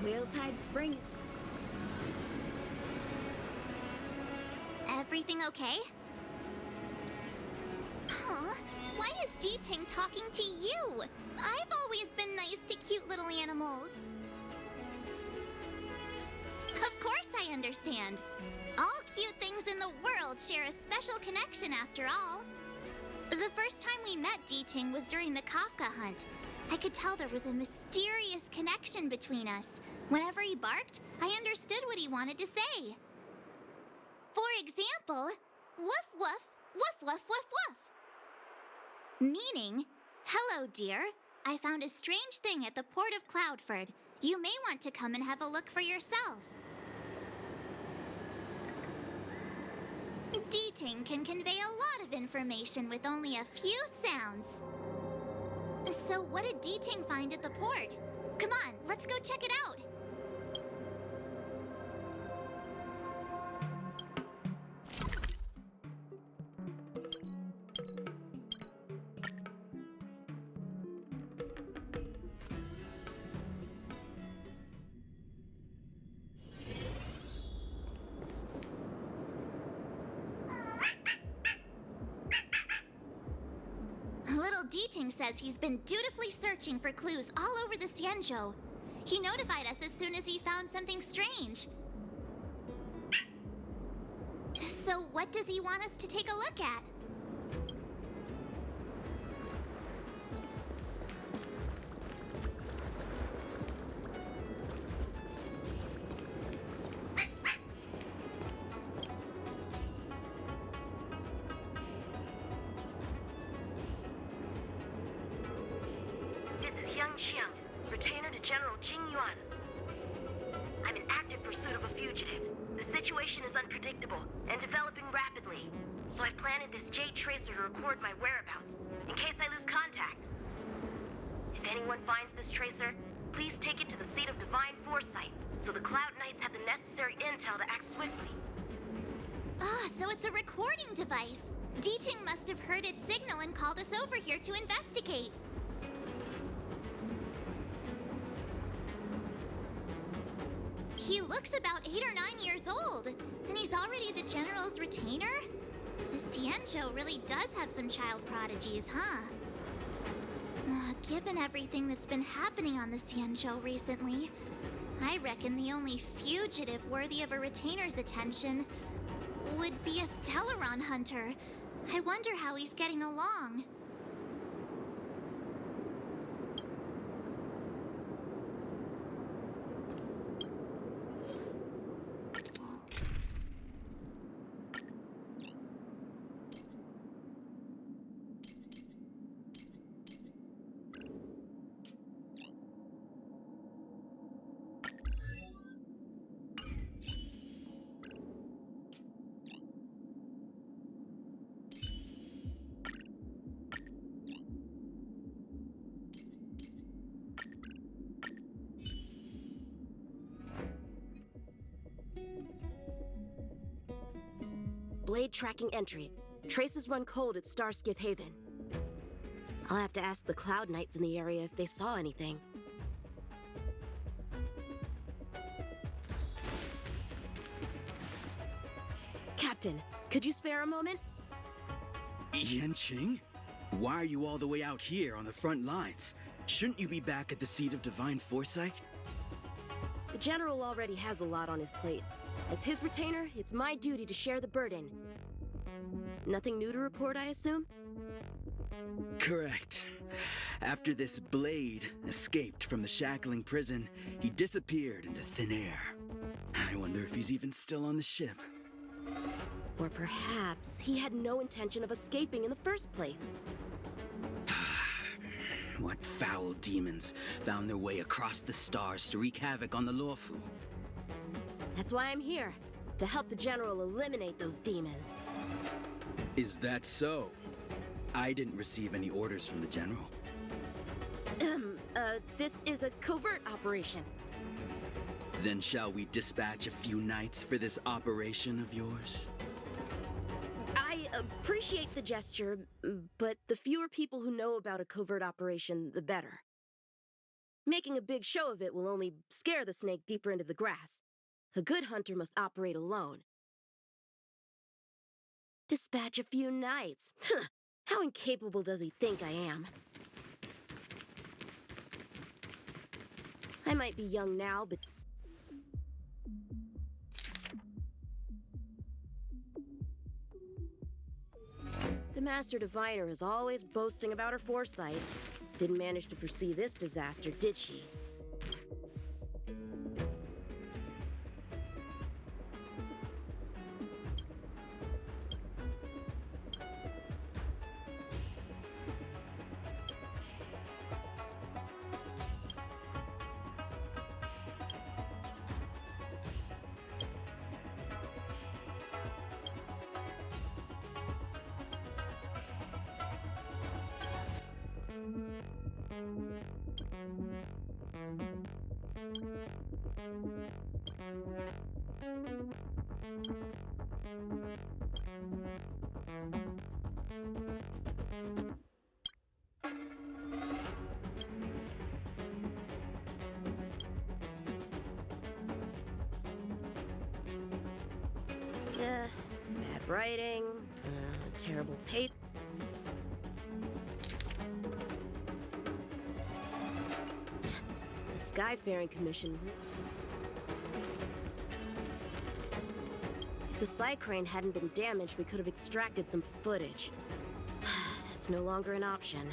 Wheeltide spring. Everything okay? Huh? Why is D-Ting talking to you? I've always been nice to cute little animals. Of course I understand. All cute things in the world share a special connection after all. The first time we met D-Ting was during the Kafka hunt. I could tell there was a mysterious connection between us. Whenever he barked, I understood what he wanted to say. For example, woof woof, woof woof woof woof. Meaning, hello dear, I found a strange thing at the port of Cloudford. You may want to come and have a look for yourself. D-Ting can convey a lot of information with only a few sounds. So what did D-Ting find at the port? Come on, let's go check it out. Little D-Ting says he's been dutifully searching for clues all over the Xianzhou. He notified us as soon as he found something strange. So what does he want us to take a look at? Xiang, retainer to General Jing Yuan. I'm in active pursuit of a fugitive. The situation is unpredictable and developing rapidly, so I've planted this jade tracer to record my whereabouts, in case I lose contact. If anyone finds this tracer, please take it to the seat of divine foresight, so the Cloud Knights have the necessary intel to act swiftly. Ah, so it's a recording device. D-Ting must have heard its signal and called us over here to investigate. He looks about 8 or 9 years old, and he's already the General's retainer? The Xianzhou really does have some child prodigies, huh? Given everything that's been happening on the Xianzhou recently, I reckon the only fugitive worthy of a retainer's attention would be a Stellaron hunter. I wonder how he's getting along. Blade tracking entry. Traces run cold at Starskiff Haven. I'll have to ask the Cloud Knights in the area if they saw anything. Captain, could you spare a moment? Yanqing? Why are you all the way out here on the front lines? Shouldn't you be back at the seat of divine foresight? The General already has a lot on his plate. As his retainer, it's my duty to share the burden. Nothing new to report, I assume? Correct. After this Blade escaped from the shackling prison, he disappeared into thin air. I wonder if he's even still on the ship. Or perhaps he had no intention of escaping in the first place. What foul demons found their way across the stars to wreak havoc on the Luofu? That's why I'm here, to help the General eliminate those demons. Is that so? I didn't receive any orders from the General. This is a covert operation. Then shall we dispatch a few knights for this operation of yours? I appreciate the gesture, but the fewer people who know about a covert operation, the better. Making a big show of it will only scare the snake deeper into the grass. A good hunter must operate alone. Dispatch a few knights. How incapable does he think I am? I might be young now, but... The Master Diviner is always boasting about her foresight. Didn't manage to foresee this disaster, did she? Bad writing, terrible paper. The Skyfaring Commission. If the Psycrane hadn't been damaged, we could have extracted some footage. It's no longer an option.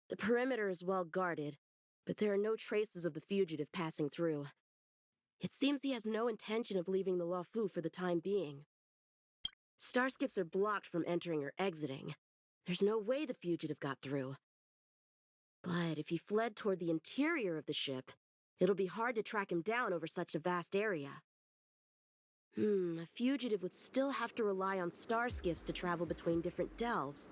The perimeter is well guarded, but there are no traces of the fugitive passing through. It seems he has no intention of leaving the Luofu for the time being. Starskiffs are blocked from entering or exiting. There's no way the fugitive got through. But if he fled toward the interior of the ship, it'll be hard to track him down over such a vast area. A fugitive would still have to rely on starskiffs to travel between different delves.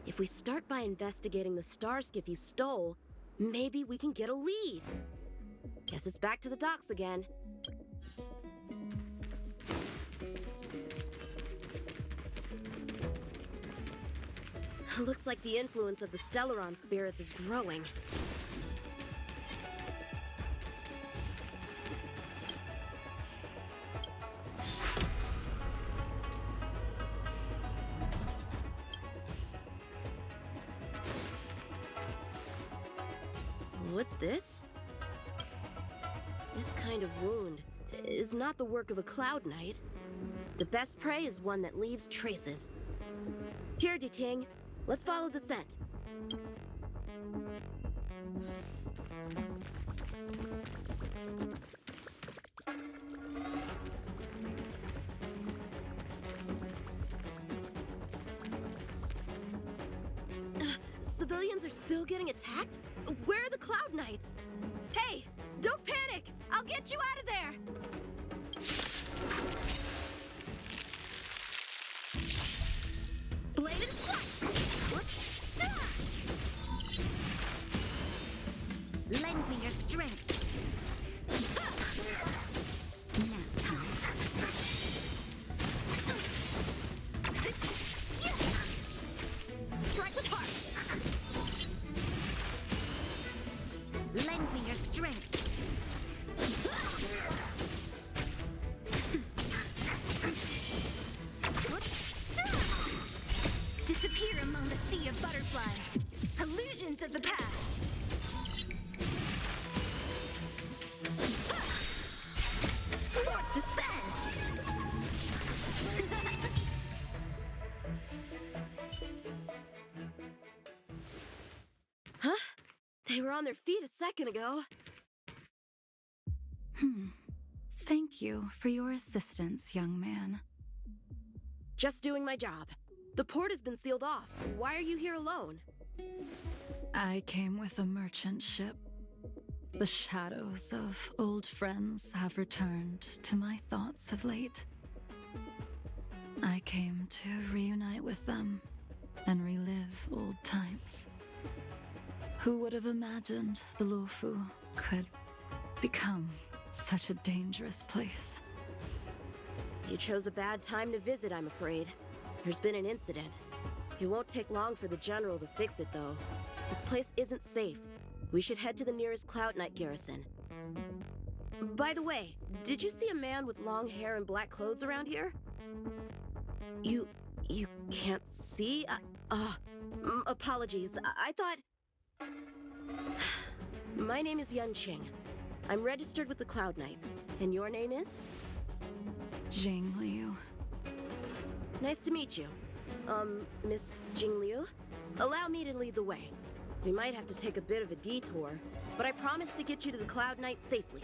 If we start by investigating the starskiff he stole, maybe we can get a lead. Guess it's back to the docks again. Looks like the influence of the Stellaron spirits is growing. What's this? This kind of wound is not the work of a Cloud Knight. The best prey is one that leaves traces. Here, Duting, let's follow the scent. Civilians are still getting attacked? Where are the Cloud Knights? Hey, don't panic! I'll get you out of there! Blade and flight! Lend me your strength. Nap time. Strike with heart! Lend me your strength. Disappear among the sea of butterflies. Illusions of the past. Swords descend! Huh? They were on their feet a second ago. Thank you for your assistance, young man. Just doing my job. The port has been sealed off. Why are you here alone? I came with a merchant ship. The shadows of old friends have returned to my thoughts of late. I came to reunite with them and relive old times. Who would have imagined the Luofu could become such a dangerous place? You chose a bad time to visit, I'm afraid. There's been an incident. It won't take long for the General to fix it, though. This place isn't safe. We should head to the nearest Cloud Knight garrison. By the way, did you see a man with long hair and black clothes around here? You can't see? Apologies. I thought... My name is Яньцыня. I'm registered with the Cloud Knights. And your name is? Jing Liu. Nice to meet you. Miss Jing Liu? Allow me to lead the way. We might have to take a bit of a detour, but I promise to get you to the Cloud Knight safely.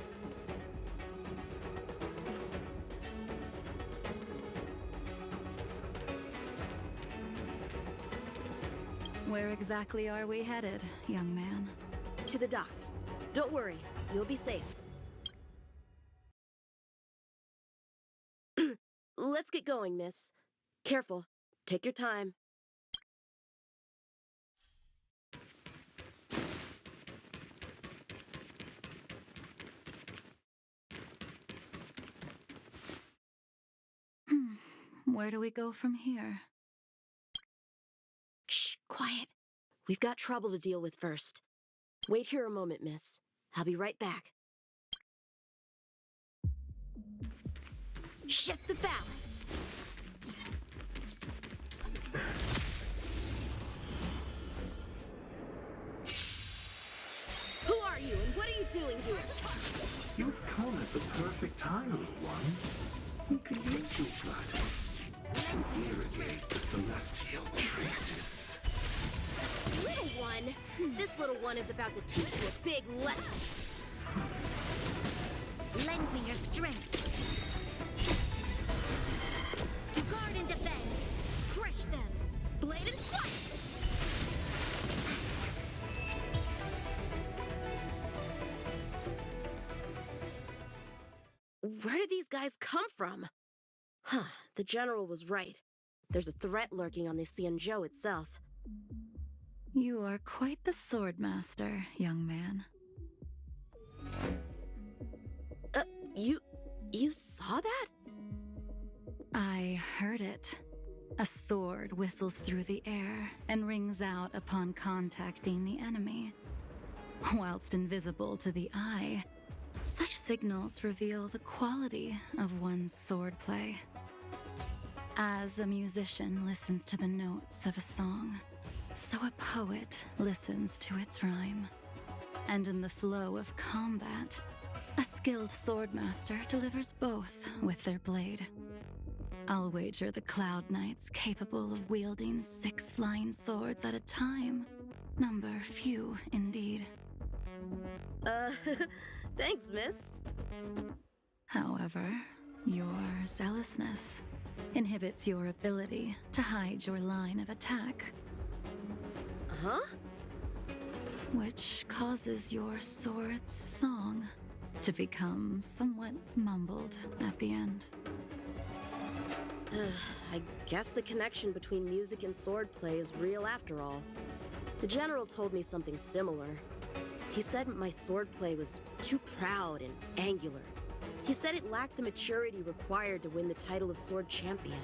Where exactly are we headed, young man? To the docks. Don't worry, you'll be safe. Let's get going, miss. Careful. Take your time. Where do we go from here? Shh, quiet. We've got trouble to deal with first. Wait here a moment, miss. I'll be right back. Shift the balance. Who are you, and what are you doing here? You've come at the perfect time, little one. We could use your blood to irrigate the celestial traces. Little one? This little one is about to teach you a big lesson. Lend me your strength. To guard and defend. Crush them. Blade and flight! Where did these guys come from? Huh, the General was right. There's a threat lurking on the Xianzhou itself. You are quite the sword master, young man. You saw that? I heard it. A sword whistles through the air and rings out upon contacting the enemy. Whilst invisible to the eye, such signals reveal the quality of one's swordplay. As a musician listens to the notes of a song, so a poet listens to its rhyme. And in the flow of combat, a skilled swordmaster delivers both with their blade. I'll wager the Cloud Knights capable of wielding 6 flying swords at a time. Number few, indeed. Thanks, miss. However, your zealousness inhibits your ability to hide your line of attack, Huh? which causes your sword's song to become somewhat mumbled at the end. I guess the connection between music and swordplay is real after all. The General told me something similar. He said my swordplay was too proud and angular. He said it lacked the maturity required to win the title of Sword Champion.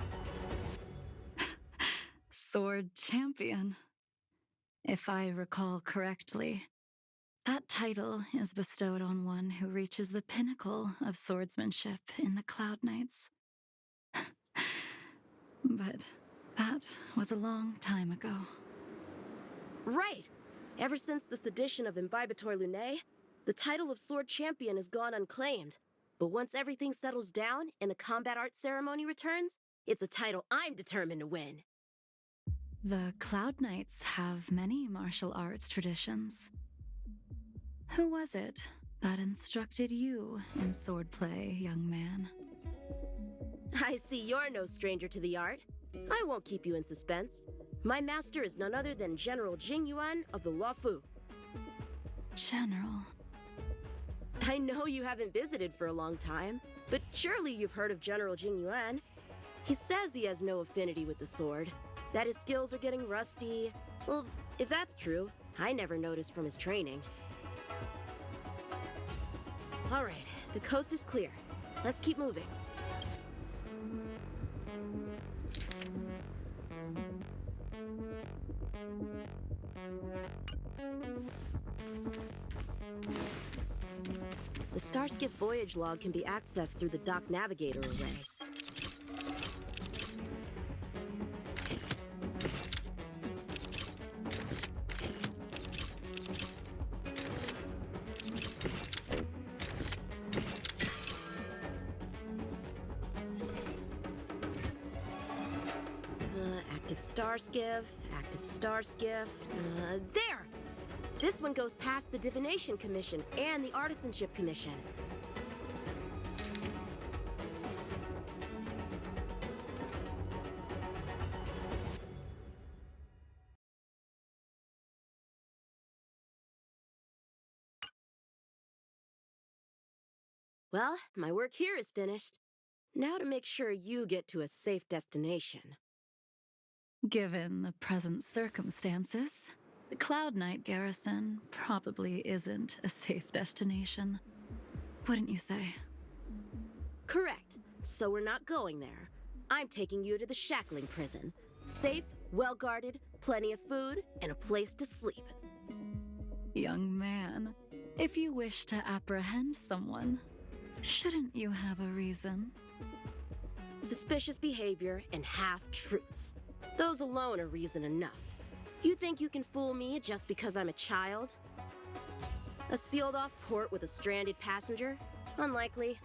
Sword Champion. If I recall correctly, that title is bestowed on one who reaches the pinnacle of swordsmanship in the Cloud Knights. But that was a long time ago. Right! Ever since the sedition of Imbibitor Lunae, the title of Sword Champion has gone unclaimed. But once everything settles down and the combat art ceremony returns, it's a title I'm determined to win. The Cloud Knights have many martial arts traditions. Who was it that instructed you in swordplay, young man? I see you're no stranger to the art. I won't keep you in suspense. My master is none other than General Jing Yuan of the Luofu. General. I know you haven't visited for a long time, but surely you've heard of General Jing Yuan. He says he has no affinity with the sword, that his skills are getting rusty. Well, if that's true, I never noticed from his training. All right, the coast is clear. Let's keep moving. The Starskip voyage log can be accessed through the dock navigator array. Active Starskiff. There! This one goes past the Divination Commission and the Artisanship Commission. Well, my work here is finished. Now to make sure you get to a safe destination. Given the present circumstances, the Cloud Knight garrison probably isn't a safe destination. Wouldn't you say? Correct. So we're not going there. I'm taking you to the shackling prison. Safe, well-guarded, plenty of food, and a place to sleep. Young man, if you wish to apprehend someone, shouldn't you have a reason? Suspicious behavior and half-truths. Those alone are reason enough. You think you can fool me just because I'm a child? A sealed-off port with a stranded passenger? Unlikely.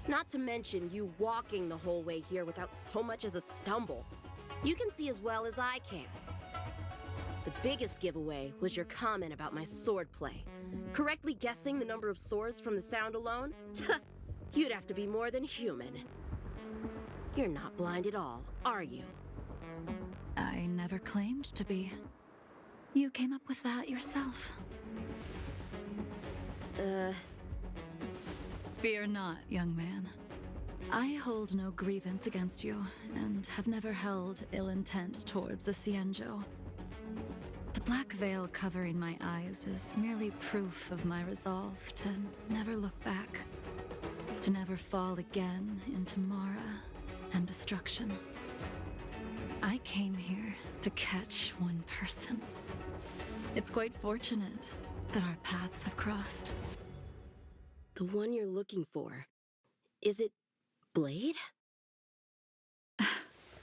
Not to mention you walking the whole way here without so much as a stumble. You can see as well as I can. The biggest giveaway was your comment about my swordplay. Correctly guessing the number of swords from the sound alone? You'd have to be more than human. You're not blind at all, are you? I never claimed to be. You came up with that yourself. Fear not, young man. I hold no grievance against you, and have never held ill intent towards the Xianzhou. The black veil covering my eyes is merely proof of my resolve to never look back, to never fall again into Mara and destruction. I came here to catch one person. It's quite fortunate that our paths have crossed. The one you're looking for. Is it Blade?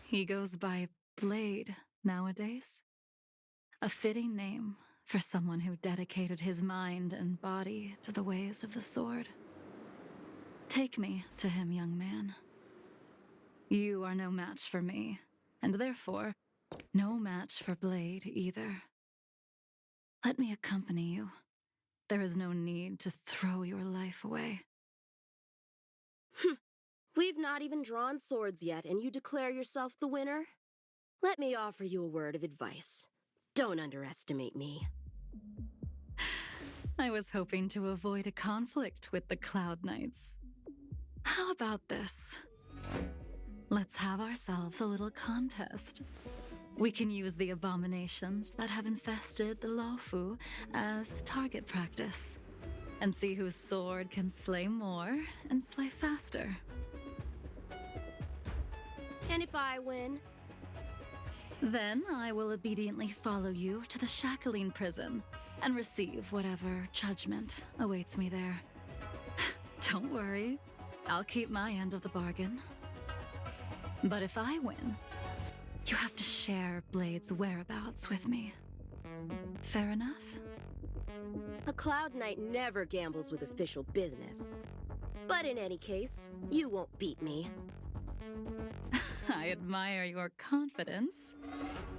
He goes by Blade nowadays. A fitting name for someone who dedicated his mind and body to the ways of the sword. Take me to him, young man. You are no match for me, and therefore, no match for Blade either. Let me accompany you. There is no need to throw your life away. We've not even drawn swords yet, and you declare yourself the winner? Let me offer you a word of advice. Don't underestimate me. I was hoping to avoid a conflict with the Cloud Knights. How about this? Let's have ourselves a little contest. We can use the abominations that have infested the Luofu as target practice, and see whose sword can slay more and slay faster. And if I win? Then I will obediently follow you to the shackling prison and receive whatever judgment awaits me there. Don't worry, I'll keep my end of the bargain. But if I win, you have to share Blade's whereabouts with me. Fair enough? A Cloud Knight never gambles with official business. But in any case, you won't beat me. I admire your confidence.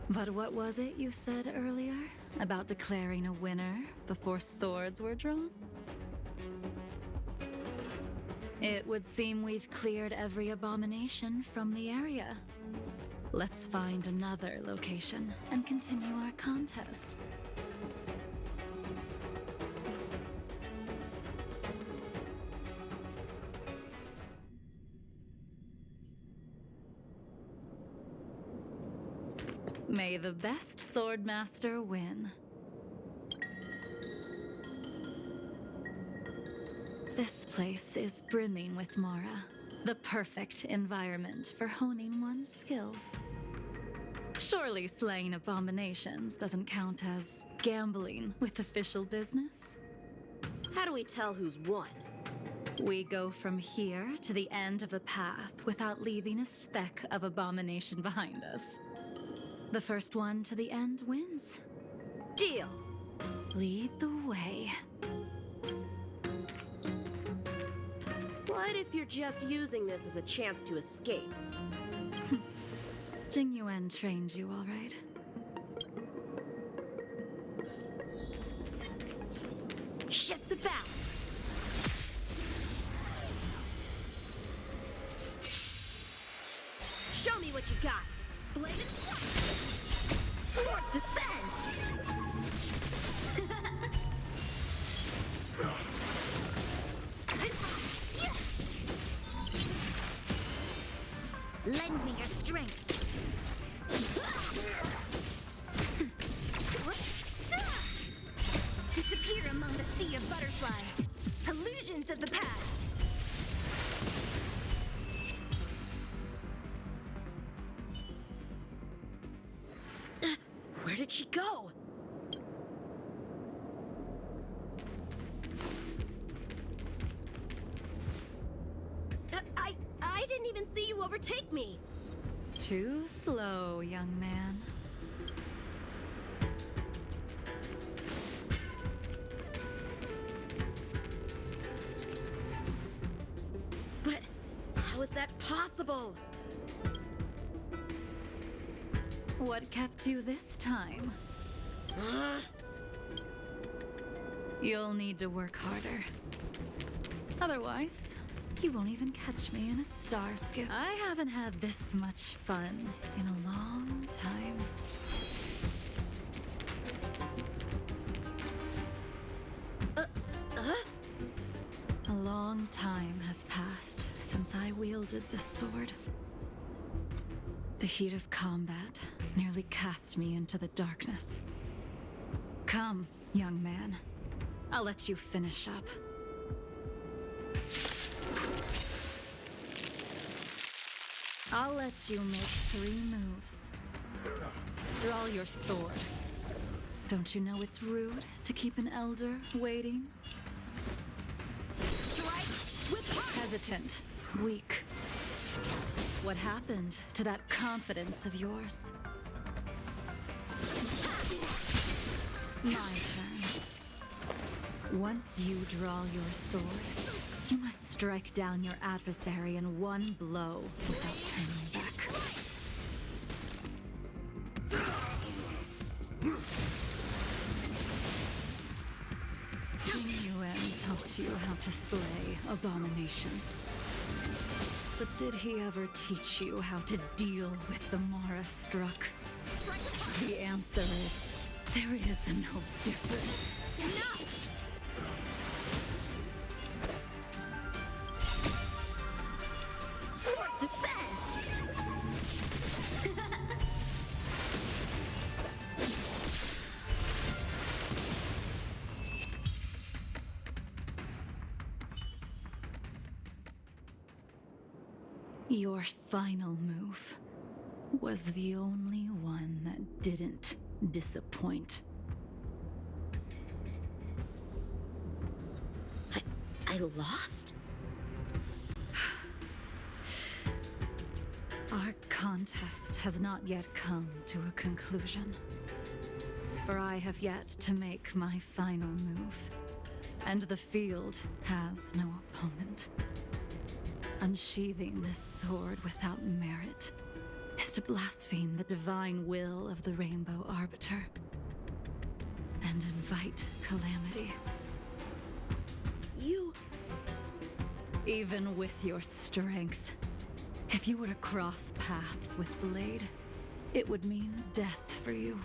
But what was it you said earlier about declaring a winner before swords were drawn? It would seem we've cleared every abomination from the area. Let's find another location and continue our contest. May the best swordmaster win. This place is brimming with Mara, the perfect environment for honing one's skills. Surely slaying abominations doesn't count as gambling with official business? How do we tell who's won? We go from here to the end of the path without leaving a speck of abomination behind us. The first one to the end wins. Deal! Lead the way. What if you're just using this as a chance to escape? Jing Yuan trained you, all right? Shift the balance! Show me what you got! Blade and swords descend! Lend me your strength. Disappear among the sea of butterflies. Illusions of the past. Where did she go? I didn't even see you overtake me. Too slow, young man. But how is that possible? What kept you this time? Huh? You'll need to work harder. Otherwise, you won't even catch me in a star skip. I haven't had this much fun in a long time. A long time has passed since I wielded this sword. The heat of combat nearly cast me into the darkness. Come, young man. I'll let you finish up. I'll let you make 3 moves. Draw your sword. Don't you know it's rude to keep an elder waiting? Hesitant, weak. What happened to that confidence of yours? My turn. Once you draw your sword, you must strike down your adversary in one blow without turning back. Jing Yuan taught you how to slay abominations. But did he ever teach you how to deal with the Mara struck? The answer is, there is no difference. Enough! Swords descend! Your final move was the only one that didn't disappoint. I lost? Our contest has not yet come to a conclusion. For I have yet to make my final move, and the field has no opponent. Unsheathing this sword without merit is to blaspheme the divine will of the Rainbow Arbiter and invite calamity. You... Even with your strength, if you were to cross paths with Blade, it would mean death for you.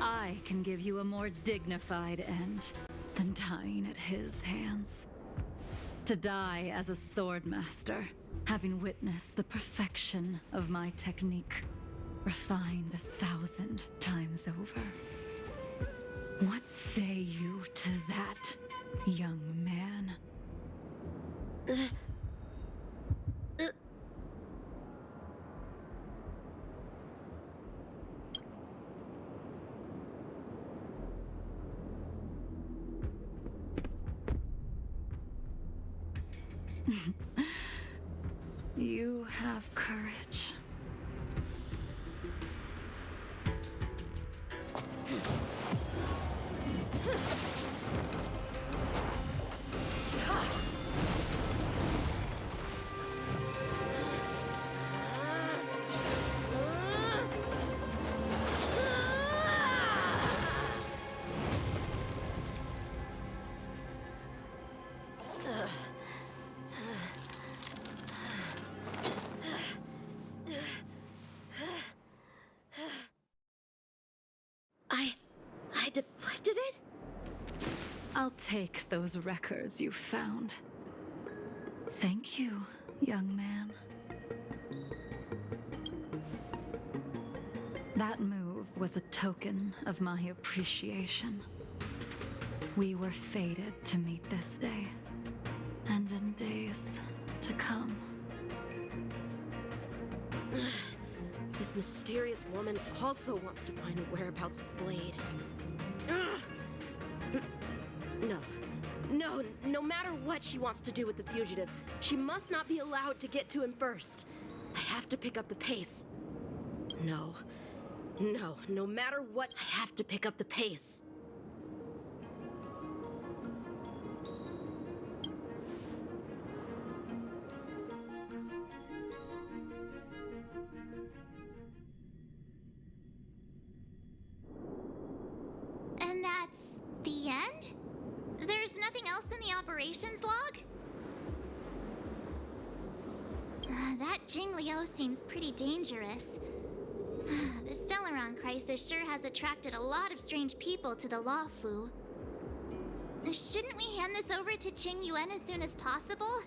I can give you a more dignified end than dying at his hands. To die as a swordmaster, having witnessed the perfection of my technique. refined 1,000 times over. What say you to that, young man? You have courage. I deflected it? I'll take those records you found. Thank you, young man. That move was a token of my appreciation. We were fated to meet this day, and in days to come. This mysterious woman also wants to find the whereabouts of Blade. No matter what she wants to do with the fugitive, she must not be allowed to get to him first. I have to pick up the pace. No matter what, I have to pick up the pace. And that's the end? There's nothing else in the operations log? That Jing Liu seems pretty dangerous. The Stellaron crisis sure has attracted a lot of strange people to the Luofu. Shouldn't we hand this over to Qing Yuan as soon as possible?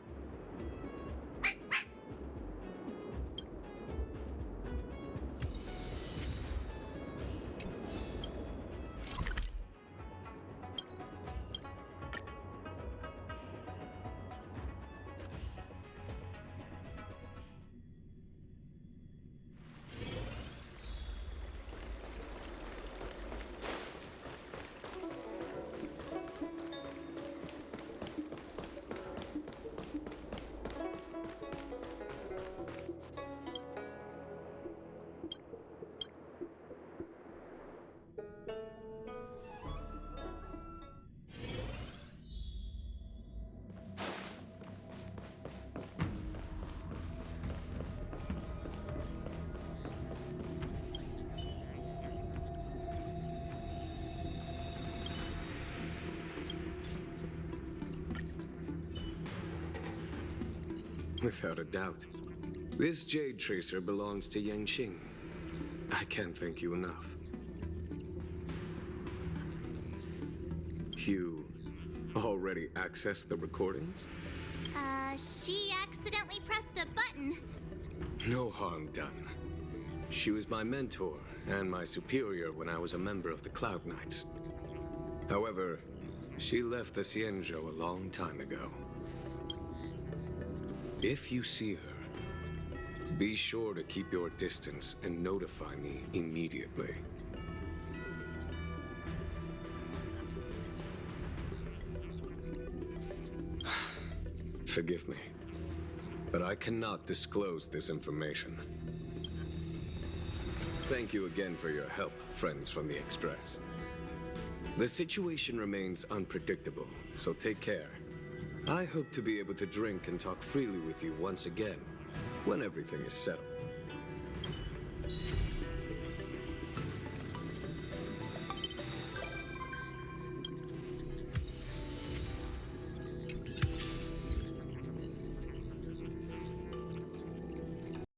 Without a doubt. This Jade Tracer belongs to Yangqing. I can't thank you enough. You already accessed the recordings? She accidentally pressed a button. No harm done. She was my mentor and my superior when I was a member of the Cloud Knights. However, she left the Xianzhou a long time ago. If you see her, be sure to keep your distance and notify me immediately. Forgive me, but I cannot disclose this information. Thank you again for your help, friends from the Express. The situation remains unpredictable, so take care. I hope to be able to drink and talk freely with you once again, when everything is settled.